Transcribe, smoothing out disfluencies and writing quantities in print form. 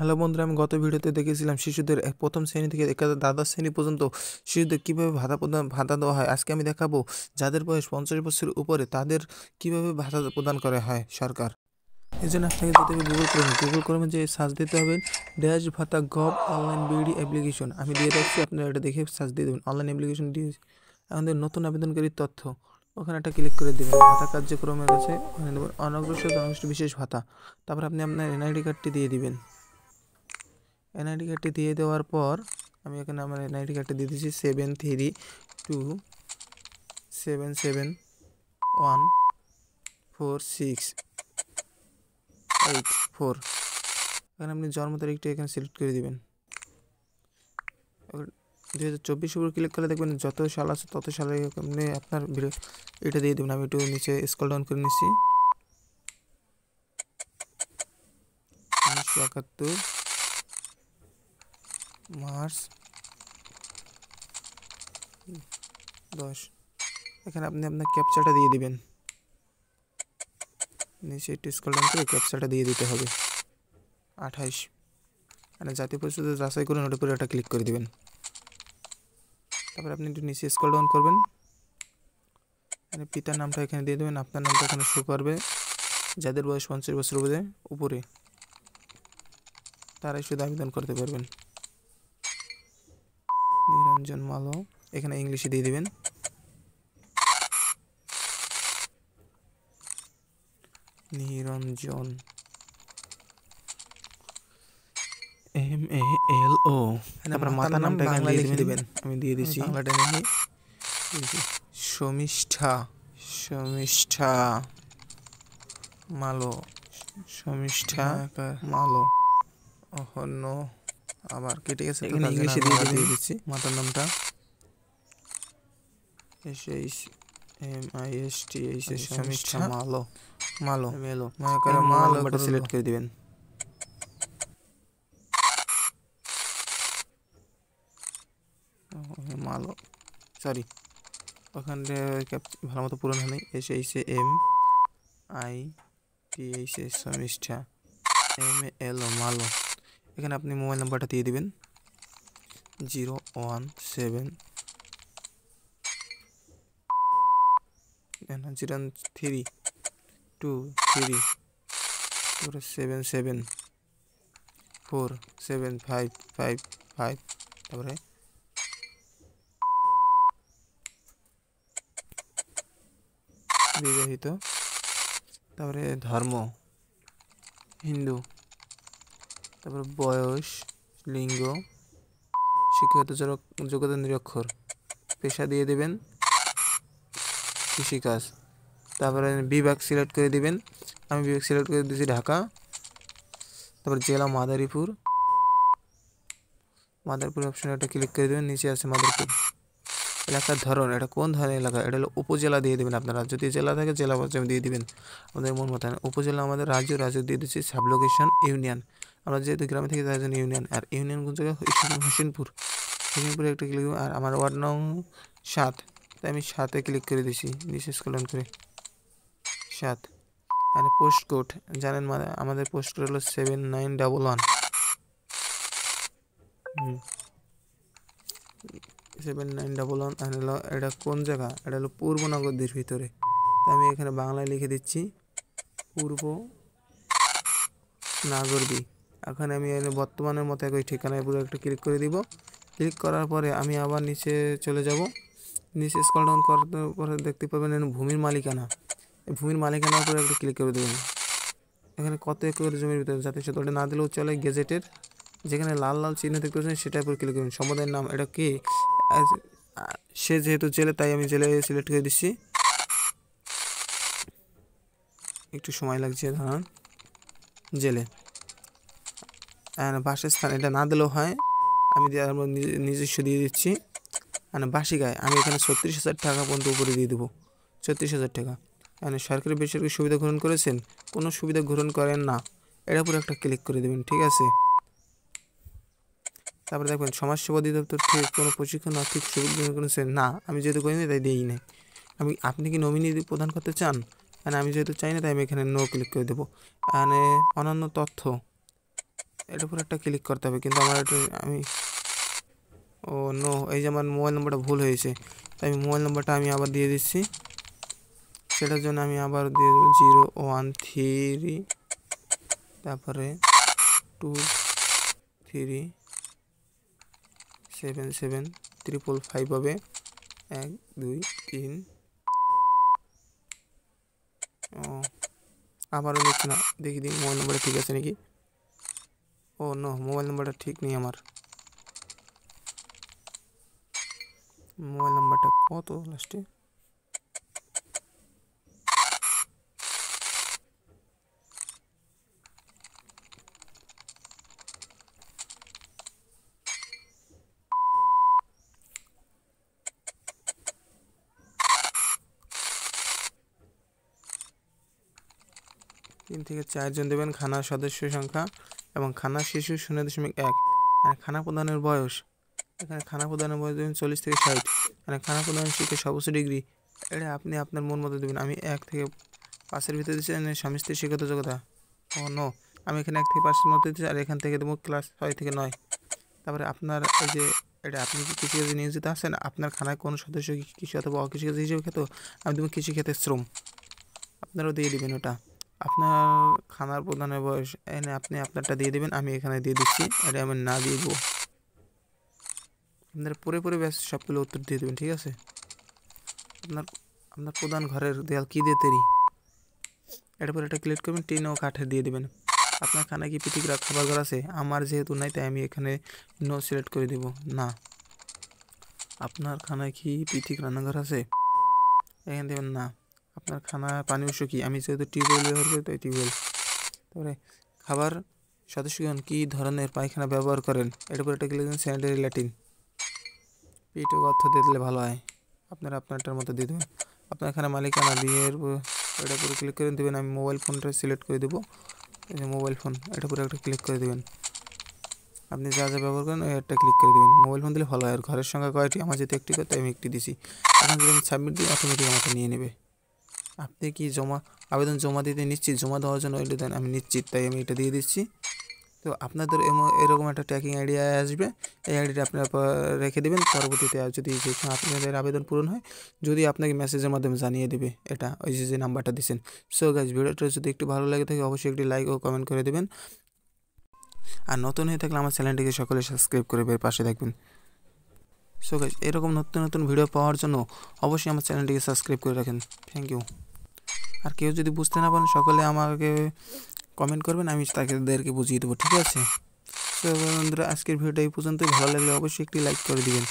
Hello বন্ধুরা, আমি গত ভিডিওতে দেখেছিলাম শিশুদের প্রথম শ্রেণী থেকে একেবারে দ্বাদশ শ্রেণী পর্যন্ত শিশুদের কীভাবে ভাতা দেওয়া হয়। আজকে আমি দেখাবো যাদের বয়স 50 বছরের উপরে তাদের কিভাবে ভাতা প্রদান করা হয় সরকার। এই জন্য আপনাকে যেতে হবে গুগল ক্রোমে যে সার্চ দিতে হবে ড্যাশ ভাতা গভ অনলাইন বিডি অ্যাপ্লিকেশন। আমি দিয়ে রাখছি, আপনারা এটা দেখে সার্চ দিয়ে দেবেন। অনলাইন অ্যাপ্লিকেশন দিয়ে আমাদের নতুন আবেদনকারীর তথ্য, ওখানে একটা ক্লিক করে দেবেন। ভাতা কার্যক্রমের কাছে ওখানে দেবেন অনগ্রসর জনগোষ্ঠী বিশেষ ভাতা। তারপর আপনি আপনার এনআইডি কার্ডটি দিয়ে দিবেন। এনআইডি কার্ডটি দিয়ে দেওয়ার পর আমি এখানে আমার এনআইডি কার্ডটি দিয়ে দিচ্ছি 7327714684। এখানে আপনি জন্ম তারিখটি এখানে সিলেক্ট করে দিবেন। 2024 উপর ক্লিক করলে দেখবেন যত সাল আছে তত সালে আপনি আপনার এটা দিয়ে দেবেন। আমি একটু নিচে স্ক্রল ডাউন করে নিচ্ছি। 1971 মার্চ 10। এখানে আপনি আপনার ক্যাপচাটা দিয়ে দিবেন। নিচে একটু স্ক্রল ডাউন করে ক্যাপচাটা দিয়ে দিতে হবে 28। মানে জাতীয় পরিষদ যাচাই করে ওটার উপরে একটা ক্লিক করে দিবেন। তারপর আপনি একটু নিচে স্ক্রল ডাউন করবেন। মানে পিতার নামটা এখানে দিয়ে দেবেন। আপনার নামটা এখানে শো করবে। যাদের বয়স 50 বছরের উপরে তারাই শুধু আবেদন করতে পারবেন। নিরঞ্জন মালো এখানে ইংলিশে দিয়ে দিবেন। নিরঞ্জন MALO। তারপর মাতার নামটা এখানে লিখে দিবেন। আমি দিয়ে দিচ্ছি বাংলাটা নিয়ে শমিষ্ঠা মালো। অহন্য আবার কেটে গেছে, এখানে ইংলিশে দিয়ে দিচ্ছি মাতার নামটা SHMISTA শমিষ্ঠা মালো নাম্বারটা সিলেক্ট করে দিবেন। মালো সরি, ওখানে ভালো মতো পূরণ হয়নি। SHMITA শমিষ্ঠা MALO মালো। এখানে আপনি মোবাইল নাম্বারটা দিয়ে দিবেন 017347555। তারপরে বিবাহিত, তারপরে ধর্ম হিন্দু, তারপরে বয়স, লিঙ্গ, শিক্ষাগত যোগ্যতা নিরক্ষর, পেশা দিয়ে দেবেন কৃষিকাজ। তারপরে বিভাগ সিলেক্ট করে দিবেন। আমি বিভাগ সিলেক্ট করে দিয়েছি ঢাকা। তারপর জেলা মাদারীপুর অপশনে একটা ক্লিক করে দেবেন। নিচে আছে মাদারীপুর। এলাকার ধরন, এটা কোন ধরনের এলাকা, এটা হলো উপজেলা দিয়ে দেবেন। আপনারা যদি জেলা থাকে জেলা পর্যায়ে দিয়ে দিবেন। আমাদের মন মতো উপজেলা আমাদের রাজ্য দিয়ে দিচ্ছি সাব লোকেশন ইউনিয়ন। আমরা যেহেতু গ্রামে থেকে তার জন্য ইউনিয়ন। আর ইউনিয়ন কোন জায়গায়, হোসেনপুরে একটা ক্লিক। আর আমার ওয়ার্ড নং 7, তাই আমি 7-এ ক্লিক করে দিছি। নিচে স্ক্রল ডাউন করে 7। আর পোস্ট কোড জানেন, আমাদের পোস্ট কোড হলো 7911। 7911 আর হলো এটা কোন জায়গা, এটা হলো পূর্ব নগরীর ভিতরে। তাই আমি এখানে বাংলায় লিখে দিচ্ছি পূর্ব নাগরদী। এখানে আমি বর্তমানের মতো একই ঠিকানায় পুরো একটা ক্লিক করে দিব। ক্লিক করার পরে আমি আবার নিচে চলে যাব। নিচে স্ক্রল ডাউন করার পরে দেখতে পাবেন ভূমির মালিকানা। ভূমির মালিকানার উপরে একটা ক্লিক করে দেবেন। এখানে কত একর জমির ভিতরে, যাতে সেটা না দিলেও চলে, গেজেটের যেখানে লাল লাল চিহ্ন দেখতে পাচ্ছেন সেটার উপর ক্লিক করবেন। সম্প্রদায়ের নাম এটা কি, সে যেহেতু জেলে তাই আমি জেলে সিলেক্ট করে দিচ্ছি। একটু সময় লাগছে, ধরুন জেলে। বাসস্থান এটা না দিলেও হয়, আমি নিজস্ব দিয়ে দিচ্ছি। মানে বার্ষিক আয় আমি এখানে 36,000 টাকা পর্যন্ত উপরে দিয়ে দেবো, 36,000 টাকা। মানে সরকারি বেসরকারি সুবিধা গ্রহণ করেছেন, কোনো সুবিধা গ্রহণ করেন না, এটার উপরে একটা ক্লিক করে দেবেন। ঠিক আছে। তারপরে দেখবেন সমাজসেবা অধিদপ্তর থেকে কোনো প্রশিক্ষণ আর্থিক সুবিধা গ্রহণ করেছেন না, আমি যেহেতু করিনি তাই দিই নাই। আপনি কি নমিনি প্রদান করতে চান, মানে আমি যেহেতু চাই না তাই আমি এখানে নো ক্লিক করে দেবো। মানে অন্যান্য তথ্য, এটার উপর একটা ক্লিক করতে হবে, কিন্তু আমার এটা আমি ও নো, এই যে আমার মোবাইল নম্বরটা ভুল হয়েছে, তাই আমি মোবাইল নম্বরটা আমি আবার দিয়ে দিচ্ছি। সেটার জন্য আমি আবার দিয়ে দেবো 013, তারপরে 237755 হবে 1 2 3। ও আবারও নিচ্ছে না, দেখি মোবাইল নম্বরটা ঠিক আছে নাকি। ও নো, মোবাইল নম্বরটা ঠিক নেই আমার। মোবাইল নাম্বারটা কত লাস্টে? তিন থেকে 4 জন দেবেন খানার সদস্য সংখ্যা এবং খানার শিশু 0.1। খানা প্রদানের বয়স, এখানে খানা প্রদানের বয়স দেবেন 40 থেকে 60। এখানে খানা প্রদানের শিক্ষা সর্বোচ্চ ডিগ্রি, এটা আপনি আপনার মন মতো দেবেন। আমি 1 থেকে 5-এর ভিতরে দিচ্ছি। স্বামী স্ত্রীর শিক্ষাগত যোগ্যতা, ও নো, আমি এখানে 1 থেকে 5-এর মধ্যে দিচ্ছি, আর এখান থেকে দেবো ক্লাস 6 থেকে 9। তারপরে আপনার এই যে এটা, আপনি কি কৃষিকাজে নিয়োজিত আছেন, আপনার খানায় কোনো সদস্য কি কৃষি অথবা অকৃষিকাজ হিসেবে খ্যাত, আমি দেবো কৃষিক্ষেত্রে শ্রম, আপনারাও দিয়ে দেবেন ওটা। আপনার খানার প্রধানের বয়স, এনে আপনি আপনারটা দিয়ে দেবেন, আমি এখানে দিয়ে দিচ্ছি, এটা আমি না দিয়ে দেবো। আপনার পরে ব্যাস সবগুলো উত্তর দিয়ে দেবেন, ঠিক আছে। আপনার প্রধান ঘরের দেয়াল কী দিয়ে তৈরি, এটার পরে এটা ক্লিক করবেন, টিন ও কাঠের দিয়ে দেবেন। আপনার খানায় কি পৃথক খাবার ঘর আছে, আমার যেহেতু নাই তাই আমি এখানে নো সিলেক্ট করে দেব না। আপনার খানায় কি পৃথক রান্নাঘর আছে, এখানে দেবেন না। আপনার খানা পানি উৎস কি, আমি যেহেতু টিউবওয়েল ব্যবহার করি তাই টিউবওয়েল। তারপরে খাবার সদস্যগণ কী ধরনের পায়খানা ব্যবহার করেন, এটার উপর একটা ক্লিক করবেন, স্যানিটারি ল্যাট্রিন। পিঠ অর্থ দিয়ে দিলে ভালো হয়, আপনারা আপনারটার মতো দিয়ে দেবেন। আপনার এখানে মালিকানা বিয়ের, এটার উপরে ক্লিক করে দেবেন। আমি মোবাইল ফোনটা সিলেক্ট করে দেবো, এই যে মোবাইল ফোন, এটার উপরে একটা ক্লিক করে দেবেন। আপনি যা যা ব্যবহার করেন ওই একটা ক্লিক করে দেবেন, মোবাইল ফোন দিলে ভালো হয়। আর ঘরের সংখ্যা কয়টি, আমার যেহেতু একটি করতে আমি একটি দিছি। এখন যদি আমি সাবমিট দিই অটোমেটিক আমাকে নিয়ে নেবে। আপনি কি আবেদন জমা দিতে নিশ্চিত, জমা দেওয়ার জন্য এটা দেন, আমি নিশ্চিত, তাই আমি এটা দিয়ে দিচ্ছি। তো আপনাদের এরকম একটা ট্র্যাকিং আইডি আসবে, এই আইডিটা আপনারা রেখে দেবেন। পরবর্তীতে যদি আপনাদের আবেদন পূরণ হয়, যদি আপনাকে মেসেজের মাধ্যমে জানিয়ে দেবে এটা, ওই যে নাম্বারটা দিচ্ছেন। সো গাইজ, ভিডিওটা যদি একটু ভালো লাগে থাকে অবশ্যই একটি লাইক ও কমেন্ট করে দেবেন। আর নতুন হয়ে থাকলে আমার চ্যানেলটিকে সকলে সাবস্ক্রাইব করে পাশে থাকবেন। সো গাইজ, এরকম নতুন ভিডিও পাওয়ার জন্য অবশ্যই আমার চ্যানেলটিকে সাবস্ক্রাইব করে রাখেন। Thank you. আর কেউ যদি বুঝতে না পারেন সকলে আমাকে কমেন্ট করবেন, আমি তাদেরকে বুঝিয়ে দেবো, ঠিক আছে। তো বন্ধুরা, আজকের ভিডিওটা এই পর্যন্তই। ভালো লাগলে অবশ্যই একটি লাইক করে দিবেন।